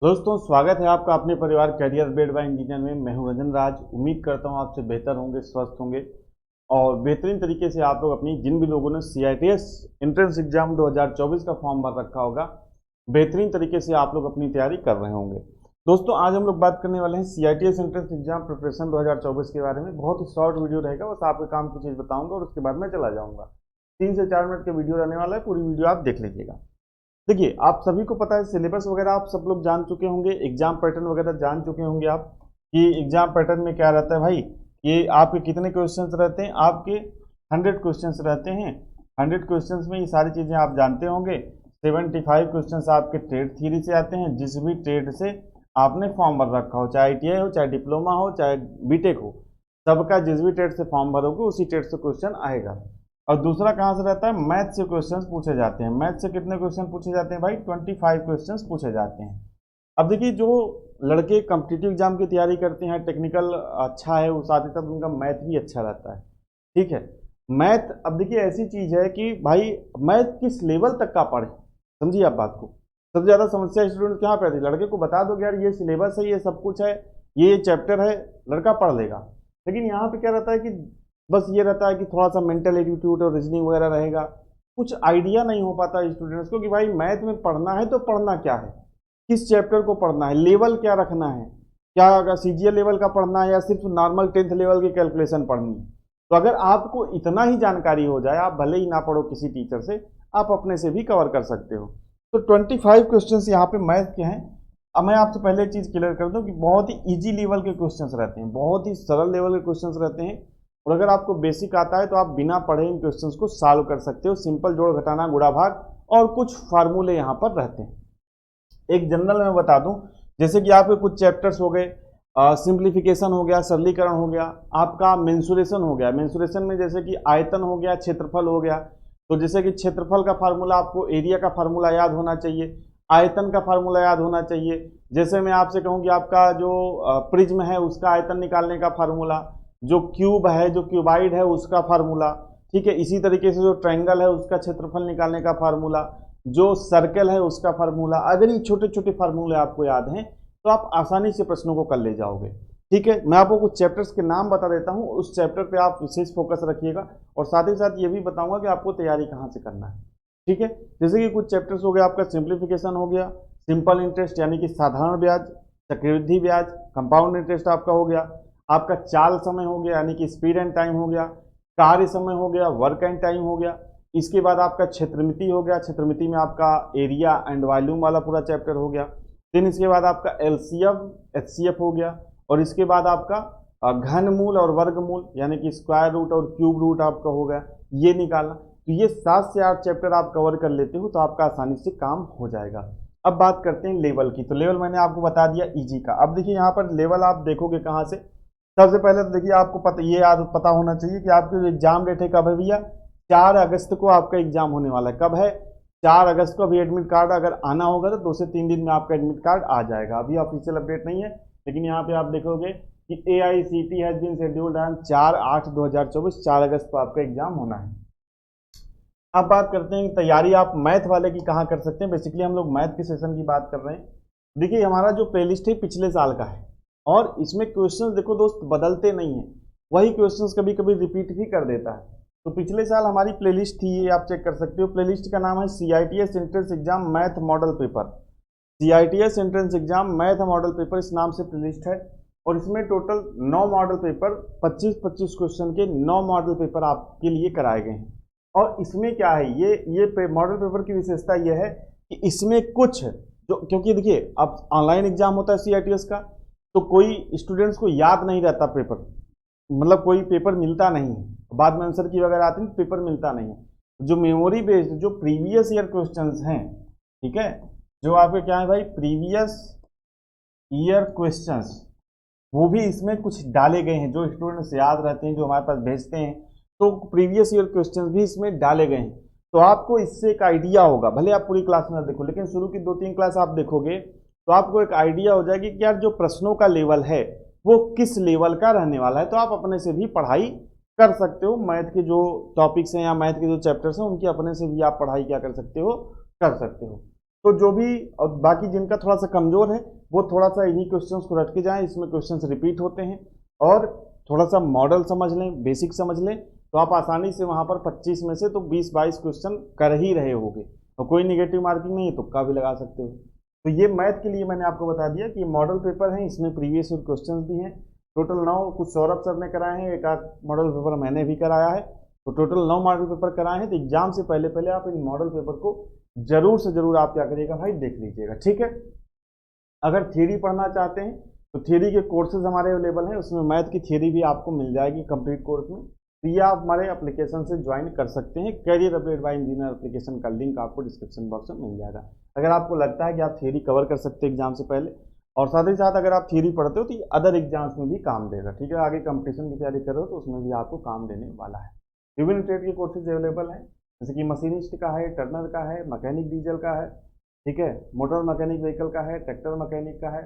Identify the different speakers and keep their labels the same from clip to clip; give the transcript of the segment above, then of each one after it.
Speaker 1: दोस्तों स्वागत है आपका अपने परिवार करियर अपडेट बाय इंजीनियर में। मैं हूं रंजन राज। उम्मीद करता हूं आपसे बेहतर होंगे, स्वस्थ होंगे और बेहतरीन तरीके से आप लोग अपनी जिन भी लोगों ने CITS एंट्रेंस एग्जाम 2024 का फॉर्म भर रखा होगा, बेहतरीन तरीके से आप लोग अपनी तैयारी कर रहे होंगे। दोस्तों आज हम लोग बात करने वाले हैं CITS एंट्रेंस एग्जाम प्रिपरेशन 2024 के बारे में। बहुत ही शॉर्ट वीडियो रहेगा, बस आपके काम की चीज़ बताऊंगा और उसके बाद मैं चला जाऊंगा। 3 से 4 मिनट का वीडियो रहने वाला है, पूरी वीडियो आप देख लीजिएगा। देखिए आप सभी को पता है, सिलेबस वगैरह आप सब लोग जान चुके होंगे, एग्जाम पैटर्न वगैरह जान चुके होंगे आप कि एग्जाम पैटर्न में क्या रहता है। भाई ये आपके कितने क्वेश्चंस रहते हैं, आपके 100 क्वेश्चंस रहते हैं। 100 क्वेश्चंस में ये सारी चीज़ें आप जानते होंगे। 75 क्वेश्चंस आपके ट्रेड थ्योरी से आते हैं, जिस भी ट्रेड से आपने फॉर्म भर रखा हो, चाहे ITI हो, चाहे डिप्लोमा हो, चाहे बीटेक हो, सबका जिस भी ट्रेड से फॉर्म भरोगे उसी ट्रेड से क्वेश्चन आएगा। और दूसरा कहाँ से रहता है, मैथ से क्वेश्चंस पूछे जाते हैं। मैथ से कितने क्वेश्चन पूछे जाते हैं भाई, 25 क्वेश्चंस पूछे जाते हैं। अब देखिए जो लड़के कॉम्पिटिटिव एग्जाम की तैयारी करते हैं, टेक्निकल अच्छा है वो, साथ ही साथ उनका मैथ भी अच्छा रहता है। ठीक है, मैथ अब देखिए ऐसी चीज है कि भाई मैथ किस लेवल तक का पढ़े, समझिए आप बात को। सबसे ज्यादा समस्या स्टूडेंट कहाँ पे आती है, लड़के को बता दो कि यार ये सिलेबस है, ये सब कुछ है, ये चैप्टर है, लड़का पढ़ लेगा। लेकिन यहाँ पे क्या रहता है कि बस ये रहता है कि थोड़ा सा मेंटल एटीट्यूड और रीजनिंग वगैरह रहेगा, कुछ आइडिया नहीं हो पाता स्टूडेंट्स को कि भाई मैथ में पढ़ना है तो पढ़ना क्या है, किस चैप्टर को पढ़ना है, लेवल क्या रखना है, क्या अगर CGL लेवल का पढ़ना है या सिर्फ नॉर्मल 10th लेवल की कैलकुलेशन पढ़नी है। तो अगर आपको इतना ही जानकारी हो जाए, आप भले ही ना पढ़ो किसी टीचर से, आप अपने से भी कवर कर सकते हो। तो 25 क्वेश्चन यहाँ पे मैथ के हैं। अब मैं आपसे पहले एक चीज क्लियर कर दूं कि बहुत ही इजी लेवल के क्वेश्चंस रहते हैं, बहुत ही सरल लेवल के क्वेश्चंस रहते हैं। और अगर आपको बेसिक आता है तो आप बिना पढ़े इन क्वेश्चंस को सॉल्व कर सकते हो। सिंपल जोड़ घटाना गुणा भाग और कुछ फार्मूले यहाँ पर रहते हैं। एक जनरल में बता दूं, जैसे कि आपके कुछ चैप्टर्स हो गए, सिंप्लीफिकेशन हो गया, सरलीकरण हो गया, आपका मेंसुरेशन हो गया। मेंसुरेशन में जैसे कि आयतन हो गया, क्षेत्रफल हो गया। तो जैसे कि क्षेत्रफल का फार्मूला आपको एरिया का फार्मूला याद होना चाहिए, आयतन का फार्मूला याद होना चाहिए। जैसे मैं आपसे कहूँ कि आपका जो प्रिज्म है उसका आयतन निकालने का फार्मूला, जो क्यूब है, जो क्यूबाइड है उसका फार्मूला, ठीक है। इसी तरीके से जो ट्रायंगल है उसका क्षेत्रफल निकालने का फार्मूला, जो सर्कल है उसका फार्मूला। अगर ये छोटे छोटे फार्मूले आपको याद हैं तो आप आसानी से प्रश्नों को कर ले जाओगे। ठीक है, मैं आपको कुछ चैप्टर्स के नाम बता देता हूँ, उस चैप्टर पे आप विशेष फोकस रखिएगा और साथ ही साथ ये भी बताऊंगा कि आपको तैयारी कहाँ से करना है। ठीक है, जैसे कि कुछ चैप्टर्स हो गया, आपका सिंप्लीफिकेशन हो गया, सिंपल इंटरेस्ट यानी कि साधारण ब्याज, चक्रवृद्धि ब्याज, कंपाउंड इंटरेस्ट आपका हो गया, आपका चाल समय हो गया यानी कि स्पीड एंड टाइम हो गया, कार्य समय हो गया, वर्क एंड टाइम हो गया। इसके बाद आपका क्षेत्रमिति हो गया, क्षेत्रमिति में आपका एरिया एंड वॉल्यूम वाला पूरा चैप्टर हो गया। फिर इसके बाद आपका LCM HCF हो गया और इसके बाद आपका घनमूल और वर्गमूल यानी कि स्क्वायर रूट और क्यूब रूट आपका हो गया, ये निकालना। तो ये 7 से 8 चैप्टर आप कवर कर लेते हो तो आपका आसानी से काम हो जाएगा। अब बात करते हैं लेवल की। तो लेवल मैंने आपको बता दिया इजी का। अब देखिए यहाँ पर लेवल आप देखोगे कहाँ से। सबसे पहले तो देखिए आपको पता, ये याद पता होना चाहिए कि आपकी जो एग्जाम डेट है कब है भैया, 4 अगस्त को आपका एग्जाम होने वाला है। कब है, 4 अगस्त को। अभी एडमिट कार्ड अगर आना होगा तो 2 से 3 दिन में आपका एडमिट कार्ड आ जाएगा। अभी ऑफिशियल अपडेट नहीं है, लेकिन यहाँ पे आप देखोगे कि AICT has been scheduled on 4/8/2024, 4 अगस्त को आपका एग्जाम होना है। अब बात करते हैं तैयारी आप मैथ वाले की कहाँ कर सकते हैं। बेसिकली हम लोग मैथ के सेशन की बात कर रहे हैं। देखिए हमारा जो प्लेलिस्ट है पिछले साल का है और इसमें क्वेश्चंस देखो दोस्त बदलते नहीं है, वही क्वेश्चंस कभी कभी रिपीट भी कर देता है। तो पिछले साल हमारी प्लेलिस्ट थी, ये आप चेक कर सकते हो। प्लेलिस्ट का नाम है CITS entrance exam math model paper. CITS entrance exam math model paper इस नाम से प्लेलिस्ट है और इसमें टोटल 9 मॉडल पेपर, 25-25 क्वेश्चन के 9 मॉडल पेपर आपके लिए कराए गए हैं। और इसमें क्या है, ये मॉडल पेपर की विशेषता ये है कि इसमें कुछ जो, क्योंकि देखिए अब ऑनलाइन एग्जाम होता है CITS का, तो कोई स्टूडेंट्स को याद नहीं रहता पेपर, मतलब कोई पेपर मिलता नहीं है, बाद में आंसर की वगैरह आती है पेपर मिलता नहीं है। जो मेमोरी बेस्ड जो प्रीवियस ईयर क्वेश्चंस हैं, ठीक है, जो आपके क्या है भाई प्रीवियस ईयर क्वेश्चंस, वो भी इसमें कुछ डाले गए हैं जो स्टूडेंट्स याद रहते हैं, जो हमारे पास भेजते हैं। तो प्रीवियस ईयर क्वेश्चंस भी इसमें डाले गए हैं। तो आपको इससे एक आइडिया होगा, भले आप पूरी क्लास में देखो, लेकिन शुरू की 2-3 क्लास आप देखोगे तो आपको एक आइडिया हो जाएगी कि यार जो प्रश्नों का लेवल है वो किस लेवल का रहने वाला है। तो आप अपने से भी पढ़ाई कर सकते हो। मैथ के जो टॉपिक्स हैं या मैथ के जो चैप्टर्स हैं उनकी अपने से भी आप पढ़ाई क्या कर सकते हो, कर सकते हो। तो जो भी और बाकी जिनका थोड़ा सा कमजोर है वो थोड़ा सा इन्हीं क्वेश्चंस को रट के जाएं, इसमें क्वेश्चंस रिपीट होते हैं। और थोड़ा सा मॉडल समझ लें, बेसिक समझ लें, तो आप आसानी से वहां पर 25 में से तो 20-22 क्वेश्चन कर ही रहे होगे, और कोई निगेटिव मार्किंग नहीं है, तुक्का भी लगा सकते हो। तो ये मैथ के लिए मैंने आपको बता दिया कि मॉडल पेपर है, इसमें प्रीवियस ईयर क्वेश्चन भी हैं। टोटल 9 कुछ सौरभ सर ने कराए हैं, एक आध मॉडल पेपर मैंने भी कराया है, तो टोटल 9 मॉडल पेपर कराए हैं। तो एग्जाम से पहले पहले आप इन मॉडल पेपर को जरूर से जरूर आप क्या करिएगा भाई, देख लीजिएगा, ठीक है। अगर थ्योरी पढ़ना चाहते हैं तो थ्योरी के कोर्सेज हमारे अवेलेबल हैं, उसमें मैथ की थ्योरी भी आपको मिल जाएगी कंप्लीट कोर्स में। तो ये आप हमारे एप्लीकेशन से ज्वाइन कर सकते हैं। Career update by engineer application का लिंक आपको डिस्क्रिप्शन बॉक्स में मिल जाएगा। अगर आपको लगता है कि आप थ्योरी कवर कर सकते हैं एग्जाम से पहले, और साथ ही साथ अगर आप थ्योरी पढ़ते हो तो ये अदर एग्जाम्स में भी काम देगा, ठीक है। आगे कंपटीशन की तैयारी कर रहे हो तो उसमें भी आपको काम देने वाला है। विभिन्न ट्रेड के कोर्सेज अवेलेबल हैं, जैसे कि मशीनिस्ट का है, टर्नर का है, मैकेनिक डीजल का है, ठीक है, मोटर मैकेनिक व्हीकल का है, ट्रैक्टर मैकेनिक का है,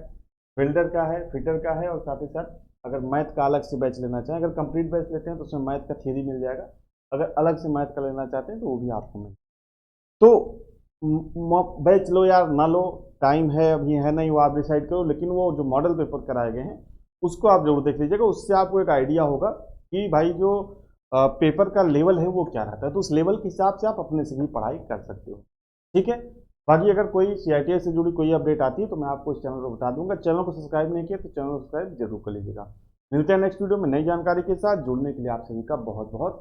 Speaker 1: वेल्डर का है, फिटर का है, और साथ ही साथ अगर मैथ का अलग से बैच लेना चाहें, अगर कंप्लीट बैच लेते हैं तो उसमें मैथ का थ्योरी मिल जाएगा, अगर अलग से मैथ का लेना चाहते हैं तो वो भी आपको मिल। तो बैच लो या ना लो, टाइम है अभी है नहीं, वो आप डिसाइड करो, लेकिन वो जो मॉडल पेपर कराए गए हैं उसको आप जरूर देख लीजिएगा, उससे आपको एक आइडिया होगा कि भाई जो पेपर का लेवल है वो क्या रहता है, तो उस लेवल के हिसाब से आप अपने से भी पढ़ाई कर सकते हो, ठीक है। बाकी अगर कोई सीआईटीएस से जुड़ी कोई अपडेट आती है तो मैं आपको इस चैनल पर बता दूंगा। चैनल को सब्सक्राइब नहीं किया तो चैनल को सब्सक्राइब जरूर कर लीजिएगा। मिलते हैं नेक्स्ट वीडियो में नई जानकारी के साथ। जुड़ने के लिए आप सभी का बहुत बहुत